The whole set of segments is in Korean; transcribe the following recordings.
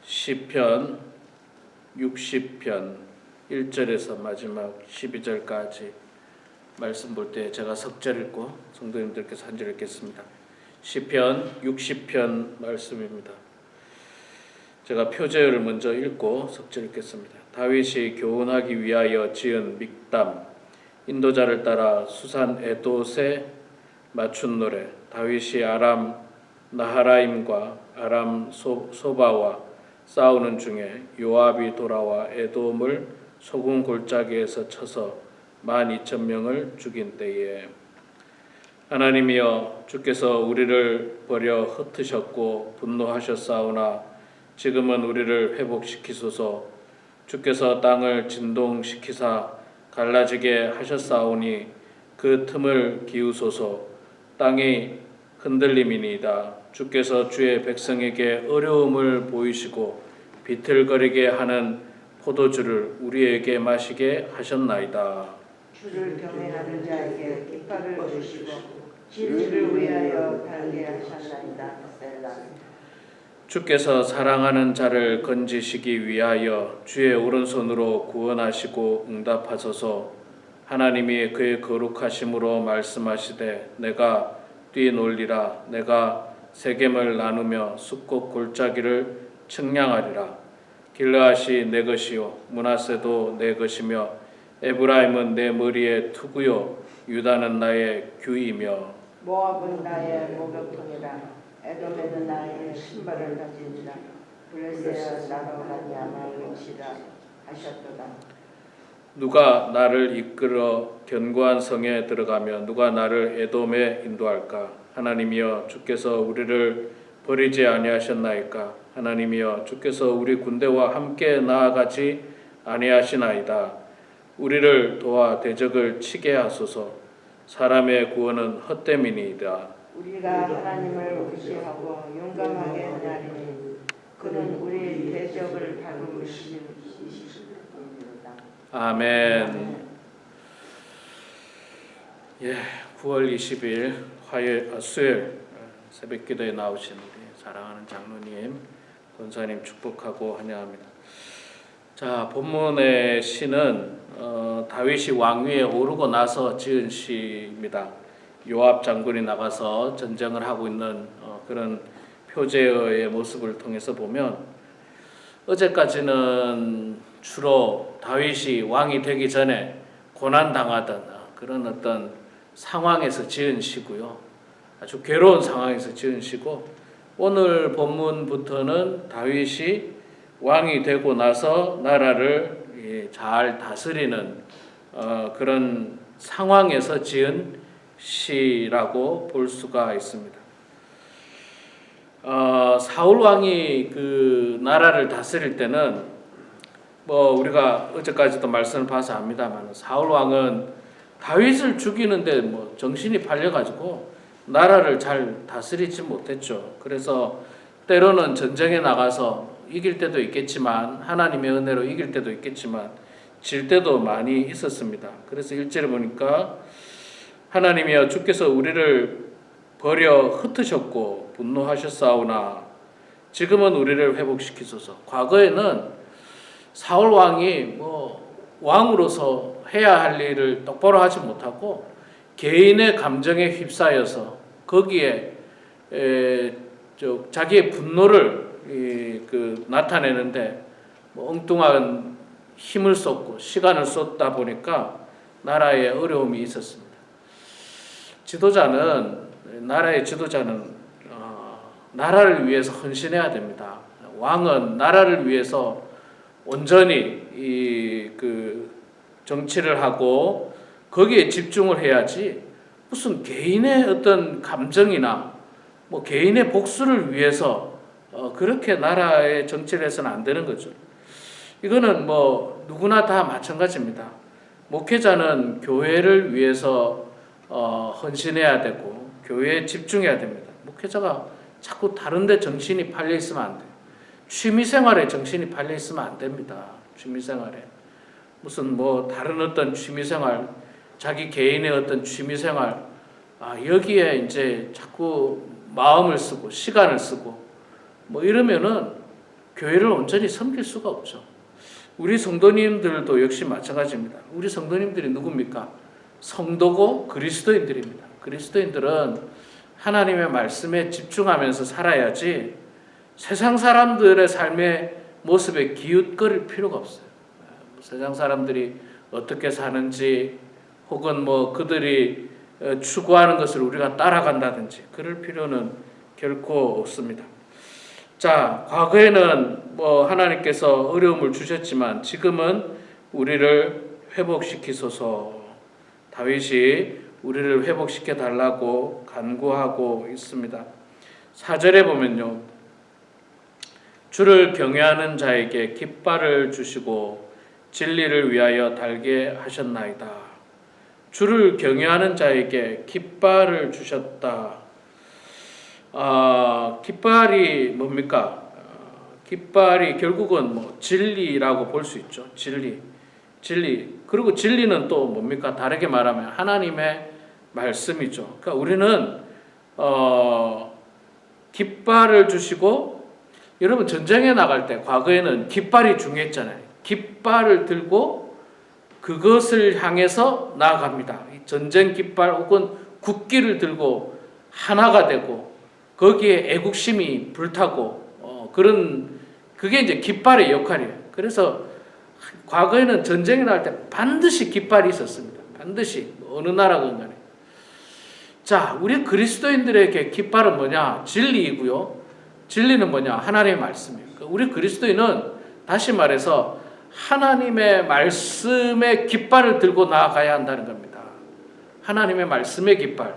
시편 60편 1절에서 마지막 12절까지 말씀 볼 때 제가 석절 읽고 성도님들께서 한 절 읽겠습니다. 시편 60편 말씀입니다. 제가 표제어를 먼저 읽고 석절 읽겠습니다. 다윗이 교훈하기 위하여 지은 믹담, 인도자를 따라 수산 에돛에 맞춘 노래. 다윗이 아람 나하라임과 아람 소바와 싸우는 중에 요압이 돌아와 에돔을 소금 골짜기에서 쳐서 12,000명을 죽인 때에 하나님이여 주께서 우리를 버려 흩으셨고 분노하셨사오나 지금은 우리를 회복시키소서. 주께서 땅을 진동시키사 갈라지게 하셨사오니 그 틈을 기우소서. 땅이 흔들림이니이다. 주께서 주의 백성에게 어려움을 보이시고 비틀거리게 하는 포도주를 우리에게 마시게 하셨나이다. 주를 경외하는 자에게 깃발을 주시고 진리를 위하여 달게 하셨나이다. 셀라. 주께서 사랑하는 자를 건지시기 위하여 주의 오른손으로 구원하시고 응답하소서. 하나님이 그의 거룩하심으로 말씀하시되 내가 뛰놀리라. 내가 세겜을 나누며 숲곡 골짜기를 측량하리라. 길르앗이 내 것이요 므낫세도 내 것이며 에브라임은 내 머리의 투구요 유다는 나의 규이며 모압은 나의 목욕통이라. 에돔에는 나의 신발을 가지니라. 블레셋은 나로 말미암아 의지라 하셨도다. 누가 나를 이끌어 견고한 성에 들어가며 누가 나를 에돔에 인도할까? 하나님이여 주께서 우리를 버리지 아니하셨나이까? 하나님이여 주께서 우리 군대와 함께 나아가지 아니하시나이다. 우리를 도와 대적을 치게 하소서. 사람의 구원은 헛됨이니이다. 우리가 하나님을 의지하고 용감하게 하나니 그는 우리 대적을 밟으시는 이시입니다. 아멘. 예, 9월 20일 수요일 새벽기도에 나오신 우리 사랑하는 장로님, 권사님 축복하고 환영합니다. 자, 본문의 시는 다윗이 왕위에 오르고 나서 지은 시입니다. 요압 장군이 나가서 전쟁을 하고 있는 그런 표제어의 모습을 통해서 보면 어제까지는 주로 다윗이 왕이 되기 전에 고난당하던 그런 어떤 상황에서 지은 시고요. 아주 괴로운 상황에서 지은 시고, 오늘 본문부터는 다윗이 왕이 되고 나서 나라를 잘 다스리는 그런 상황에서 지은 시라고 볼 수가 있습니다. 사울 왕이 그 나라를 다스릴 때는 우리가 어제까지도 말씀을 봐서 압니다만 사울 왕은 다윗을 죽이는데 정신이 팔려가지고 나라를 잘 다스리지 못했죠. 그래서 때로는 전쟁에 나가서 이길 때도 있겠지만 하나님의 은혜로 이길 때도 있겠지만 질 때도 많이 있었습니다. 그래서 1절에 보니까 하나님이여 주께서 우리를 버려 흩으셨고 분노하셨사오나 지금은 우리를 회복시키소서. 과거에는 사울 왕이 왕으로서 해야 할 일을 똑바로 하지 못하고 개인의 감정에 휩싸여서 거기에 자기의 분노를 나타내는데 엉뚱한 힘을 쏟고 시간을 쏟다 보니까 나라에 어려움이 있었습니다. 나라의 지도자는 나라를 위해서 헌신해야 됩니다. 왕은 나라를 위해서 온전히 정치를 하고 거기에 집중을 해야지 무슨 개인의 어떤 감정이나 개인의 복수를 위해서 그렇게 나라의 정치를 해서는 안 되는 거죠. 이거는 누구나 다 마찬가지입니다. 목회자는 교회를 위해서 헌신해야 되고 교회에 집중해야 됩니다. 목회자가 자꾸 다른 데 정신이 팔려 있으면 안 돼요. 취미생활에 정신이 팔려 있으면 안 됩니다. 취미생활에 무슨 다른 어떤 취미생활, 자기 개인의 어떤 취미생활, 여기에 이제 자꾸 마음을 쓰고 시간을 쓰고 이러면은 교회를 온전히 섬길 수가 없죠. 우리 성도님들도 역시 마찬가지입니다. 우리 성도님들이 누굽니까? 성도고 그리스도인들입니다. 그리스도인들은 하나님의 말씀에 집중하면서 살아야지 세상 사람들의 삶의 모습에 기웃거릴 필요가 없어요. 세상 사람들이 어떻게 사는지 혹은 뭐 그들이 추구하는 것을 우리가 따라간다든지 그럴 필요는 결코 없습니다. 자, 과거에는 뭐 하나님께서 어려움을 주셨지만 지금은 우리를 회복시키소서. 다윗이 우리를 회복시켜 달라고 간구하고 있습니다. 4절에 보면요. 주를 경외하는 자에게 깃발을 주시고 진리를 위하여 달게 하셨나이다. 주를 경외하는 자에게 깃발을 주셨다. 깃발이 뭡니까? 깃발이 결국은 뭐 진리라고 볼 수 있죠. 진리. 그리고 진리는 또 뭡니까? 다르게 말하면 하나님의 말씀이죠. 그러니까 우리는 깃발을 주시고, 여러분 전쟁에 나갈 때 과거에는 깃발이 중요했잖아요. 깃발을 들고 그것을 향해서 나아갑니다. 전쟁 깃발 혹은 국기를 들고 하나가 되고 거기에 애국심이 불타고 그게 이제 깃발의 역할이에요. 그래서 과거에는 전쟁이 나갈 때 반드시 깃발이 있었습니다. 반드시 어느 나라건 간에. 자, 우리 그리스도인들에게 깃발은 뭐냐? 진리이고요. 진리는 뭐냐? 하나님의 말씀이에요. 우리 그리스도인은 다시 말해서 하나님의 말씀의 깃발을 들고 나아가야 한다는 겁니다. 하나님의 말씀의 깃발.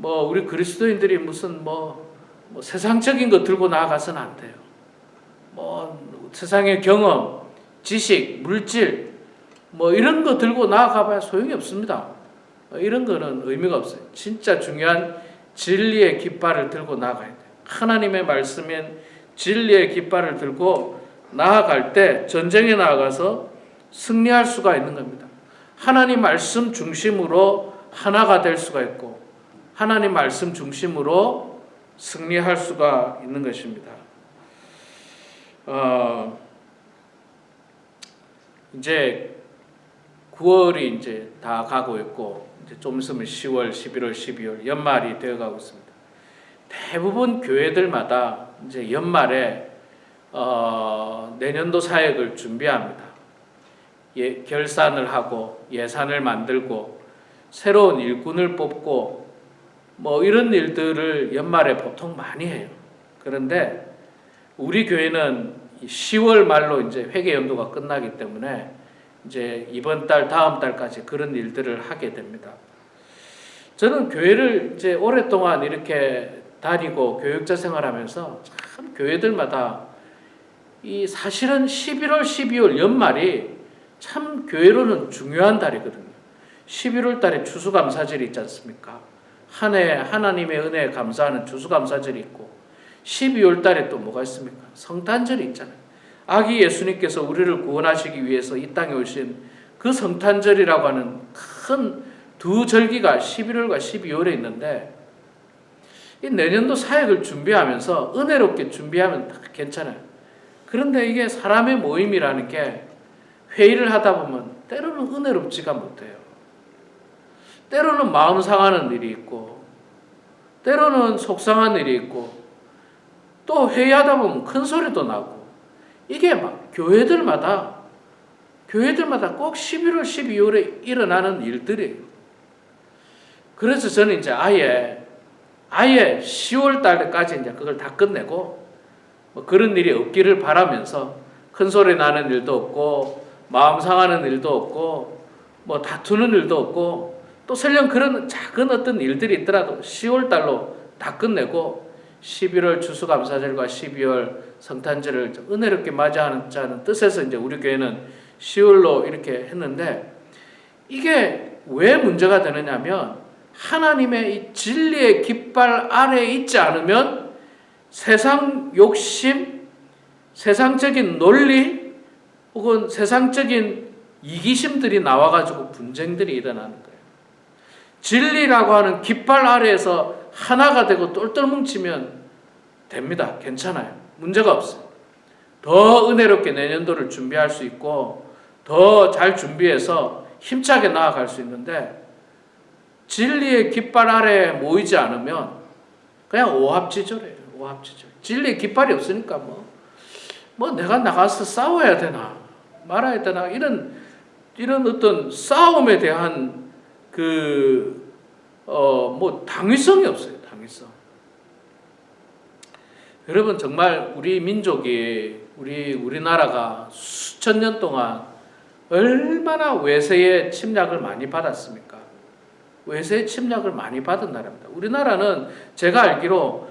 우리 그리스도인들이 무슨 세상적인 거 들고 나아가서는 안 돼요. 세상의 경험, 지식, 물질, 이런 거 들고 나아가봐야 소용이 없습니다. 이런 거는 의미가 없어요. 진짜 중요한 진리의 깃발을 들고 나아가야 돼요. 하나님의 말씀인 진리의 깃발을 들고 나아갈 때 전쟁에 나아가서 승리할 수가 있는 겁니다. 하나님 말씀 중심으로 하나가 될 수가 있고 하나님 말씀 중심으로 승리할 수가 있는 것입니다. 이제 9월이 이제 다 가고 있고 이제 좀 있으면 10월, 11월, 12월 연말이 되어가고 있습니다. 대부분 교회들마다 이제 연말에 내년도 사역을 준비합니다. 결산을 하고 예산을 만들고 새로운 일꾼을 뽑고 이런 일들을 연말에 보통 많이 해요. 그런데 우리 교회는 10월 말로 이제 회계 연도가 끝나기 때문에 이제 이번 달, 다음 달까지 그런 일들을 하게 됩니다. 저는 교회를 이제 오랫동안 이렇게 다니고 교육자 생활하면서 참 교회들마다 사실은 11월, 12월 연말이 참 교회로는 중요한 달이거든요. 11월 달에 추수감사절이 있지 않습니까? 한 해 하나님의 은혜에 감사하는 추수감사절이 있고 12월 달에 또 뭐가 있습니까? 성탄절이 있잖아요. 아기 예수님께서 우리를 구원하시기 위해서 이 땅에 오신 그 성탄절이라고 하는 큰 두 절기가 11월과 12월에 있는데 이 내년도 사역을 준비하면서 은혜롭게 준비하면 다 괜찮아요. 그런데 이게 사람의 모임이라는 게 회의를 하다 보면 때로는 은혜롭지가 못해요. 때로는 마음 상하는 일이 있고 때로는 속상한 일이 있고 또 회의하다 보면 큰 소리도 나고 이게 막 교회들마다 꼭 11월, 12월에 일어나는 일들이에요. 그래서 저는 이제 아예 10월 달까지 이제 그걸 다 끝내고 그런 일이 없기를 바라면서 큰 소리 나는 일도 없고 마음 상하는 일도 없고 다투는 일도 없고 또 설령 그런 작은 어떤 일들이 있더라도 10월 달로 다 끝내고 11월 추수감사절과 12월 성탄절을 은혜롭게 맞이하자는 뜻에서 이제 우리 교회는 10월로 이렇게 했는데 이게 왜 문제가 되느냐면 하나님의 이 진리의 깃발 아래에 있지 않으면 세상 욕심, 세상적인 논리 혹은 세상적인 이기심들이 나와가지고 분쟁들이 일어나는 거예요. 진리라고 하는 깃발 아래에서 하나가 되고 똘똘 뭉치면 됩니다. 괜찮아요. 문제가 없어요. 더 은혜롭게 내년도를 준비할 수 있고 더 잘 준비해서 힘차게 나아갈 수 있는데 진리의 깃발 아래에 모이지 않으면 그냥 오합지졸이에요. 오합지졸. 진리의 깃발이 없으니까 뭐 내가 나가서 싸워야 되나 말아야 되나 이런 어떤 싸움에 대한 당위성이 없어요. 당위성. 여러분 정말 우리 민족이 우리나라가 수천 년 동안 얼마나 외세의 침략을 많이 받았습니까? 외세의 침략을 많이 받은 나라입니다. 우리나라는 제가 알기로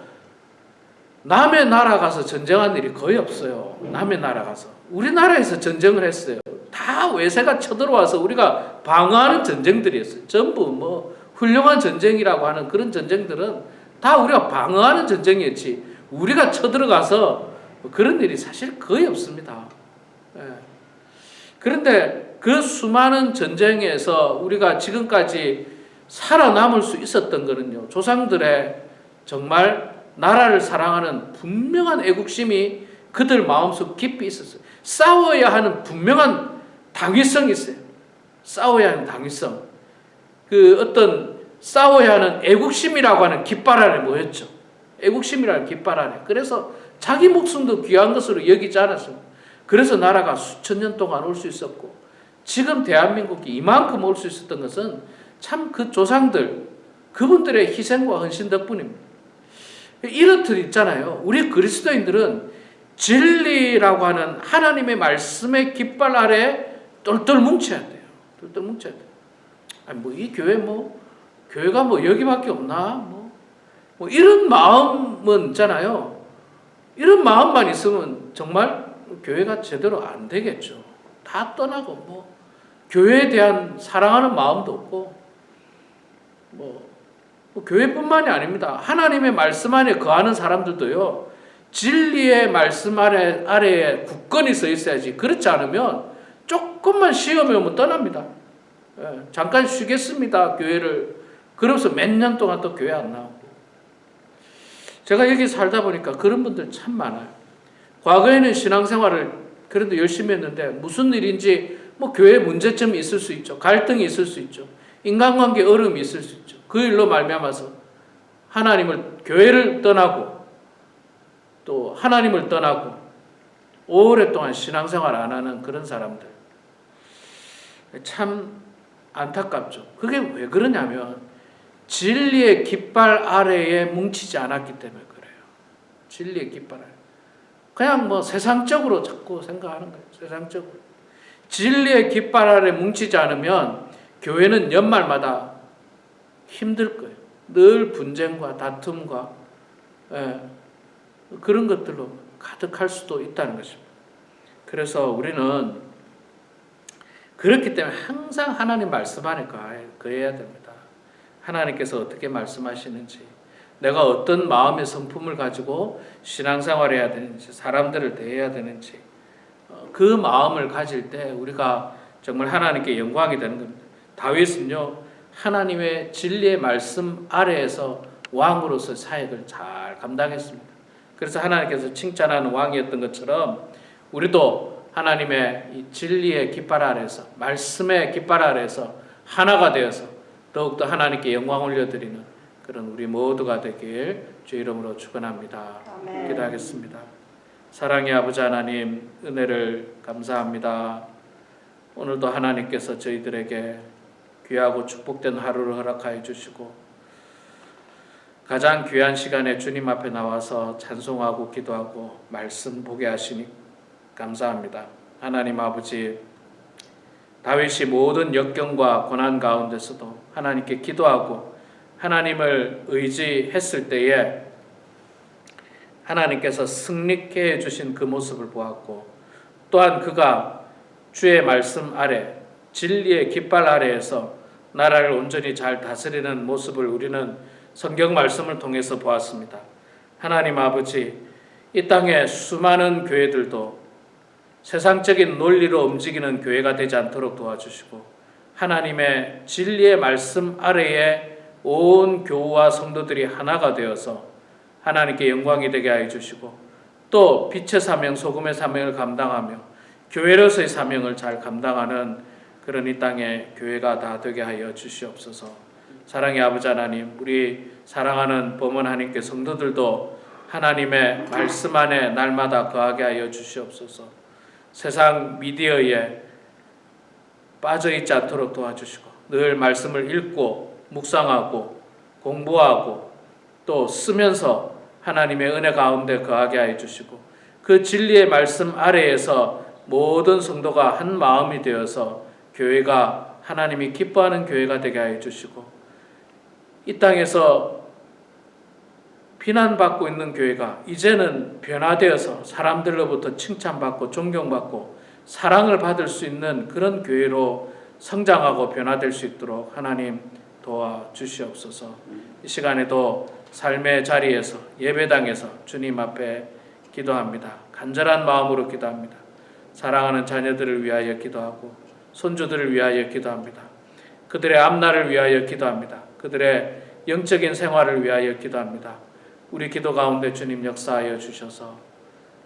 남의 나라 가서 전쟁한 일이 거의 없어요. 남의 나라 가서. 우리나라에서 전쟁을 했어요. 다 외세가 쳐들어와서 우리가 방어하는 전쟁들이었어요. 전부 훌륭한 전쟁이라고 하는 그런 전쟁들은 다 우리가 방어하는 전쟁이었지 우리가 쳐들어가서 그런 일이 사실 거의 없습니다. 그런데 그 수많은 전쟁에서 우리가 지금까지 살아남을 수 있었던 거는요, 조상들의 정말 나라를 사랑하는 분명한 애국심이 그들 마음속 깊이 있었어요. 싸워야 하는 분명한 당위성이 있어요. 싸워야 하는 당위성. 싸워야 하는 애국심이라고 하는 깃발 안에 모였죠. 애국심이라는 깃발 안에. 그래서 자기 목숨도 귀한 것으로 여기지 않았습니다. 그래서 나라가 수천 년 동안 올 수 있었고, 지금 대한민국이 이만큼 올 수 있었던 것은 참 그 조상들, 그분들의 희생과 헌신 덕분입니다. 이렇듯 있잖아요. 우리 그리스도인들은 진리라고 하는 하나님의 말씀의 깃발 아래 똘똘 뭉쳐야 돼요. 똘똘 뭉쳐야 돼요. 아니 이 교회 교회가 여기밖에 없나? 이런 마음은 있잖아요. 이런 마음만 있으면 정말 교회가 제대로 안 되겠죠. 다 떠나고 교회에 대한 사랑하는 마음도 없고 교회뿐만이 아닙니다. 하나님의 말씀 안에 거하는 사람들도요. 진리의 말씀 아래에 굳건히 서 있어야지. 그렇지 않으면 조금만 시험이 오면 떠납니다. 잠깐 쉬겠습니다. 교회를. 그러면서 몇 년 동안 또 교회 안 나오고. 제가 여기 살다 보니까 그런 분들 참 많아요. 과거에는 신앙생활을 그래도 열심히 했는데 무슨 일인지 교회에 문제점이 있을 수 있죠. 갈등이 있을 수 있죠. 인간관계 어려움이 있을 수 있죠. 그 일로 말미암아서 교회를 떠나고 또 하나님을 떠나고 오랫동안 신앙생활 안 하는 그런 사람들. 참 안타깝죠. 그게 왜 그러냐면 진리의 깃발 아래에 뭉치지 않았기 때문에 그래요. 진리의 깃발 아래. 그냥 세상적으로 자꾸 생각하는 거예요. 세상적으로. 진리의 깃발 아래 뭉치지 않으면 교회는 연말마다 힘들 거예요. 늘 분쟁과 다툼과 그런 것들로 가득할 수도 있다는 것입니다. 그래서 우리는 그렇기 때문에 항상 하나님 말씀 안에 거해야 됩니다. 하나님께서 어떻게 말씀하시는지, 내가 어떤 마음의 성품을 가지고 신앙생활을 해야 되는지, 사람들을 대해야 되는지, 그 마음을 가질 때 우리가 정말 하나님께 영광이 되는 겁니다. 다윗은요, 하나님의 진리의 말씀 아래에서 왕으로서 사역을 잘 감당했습니다. 그래서 하나님께서 칭찬하는 왕이었던 것처럼 우리도 하나님의 이 진리의 깃발 아래에서, 말씀의 깃발 아래에서 하나가 되어서 더욱더 하나님께 영광 올려드리는 그런 우리 모두가 되길 주 이름으로 축원합니다. 기도하겠습니다. 사랑의 아버지 하나님, 은혜를 감사합니다. 오늘도 하나님께서 저희들에게 귀하고 축복된 하루를 허락하여 주시고 가장 귀한 시간에 주님 앞에 나와서 찬송하고 기도하고 말씀 보게 하시니 감사합니다. 하나님 아버지, 다윗이 모든 역경과 고난 가운데서도 하나님께 기도하고 하나님을 의지했을 때에 하나님께서 승리케 해주신 그 모습을 보았고, 또한 그가 주의 말씀 아래, 진리의 깃발 아래에서 나라를 온전히 잘 다스리는 모습을 우리는 성경 말씀을 통해서 보았습니다. 하나님 아버지, 이 땅에 수많은 교회들도 세상적인 논리로 움직이는 교회가 되지 않도록 도와주시고, 하나님의 진리의 말씀 아래에 온 교우와 성도들이 하나가 되어서 하나님께 영광이 되게 하여 주시고, 또 빛의 사명, 소금의 사명을 감당하며 교회로서의 사명을 잘 감당하는 그런 이 땅의 교회가 다 되게 하여 주시옵소서. 사랑의 아버지 하나님, 우리 사랑하는 범원 하나님께 성도들도 하나님의 말씀 안에 날마다 거하게 하여 주시옵소서. 세상 미디어에 빠져있지 않도록 도와주시고 늘 말씀을 읽고 묵상하고 공부하고 또 쓰면서 하나님의 은혜 가운데 거하게 하여 주시고 그 진리의 말씀 아래에서 모든 성도가 한 마음이 되어서 교회가 하나님이 기뻐하는 교회가 되게 하여 주시고 이 땅에서 비난받고 있는 교회가 이제는 변화되어서 사람들로부터 칭찬받고 존경받고 사랑을 받을 수 있는 그런 교회로 성장하고 변화될 수 있도록 하나님 도와주시옵소서. 이 시간에도 삶의 자리에서 예배당에서 주님 앞에 기도합니다. 간절한 마음으로 기도합니다. 사랑하는 자녀들을 위하여 기도하고 손주들을 위하여 기도합니다. 그들의 앞날을 위하여 기도합니다. 그들의 영적인 생활을 위하여 기도합니다. 우리 기도 가운데 주님 역사하여 주셔서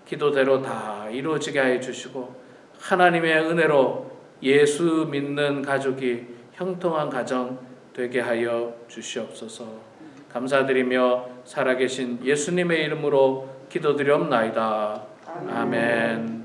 기도대로 다 이루어지게 하여 주시고 하나님의 은혜로 예수 믿는 가족이 형통한 가정 되게 하여 주시옵소서. 감사드리며 살아계신 예수님의 이름으로 기도드리옵나이다. 아멘.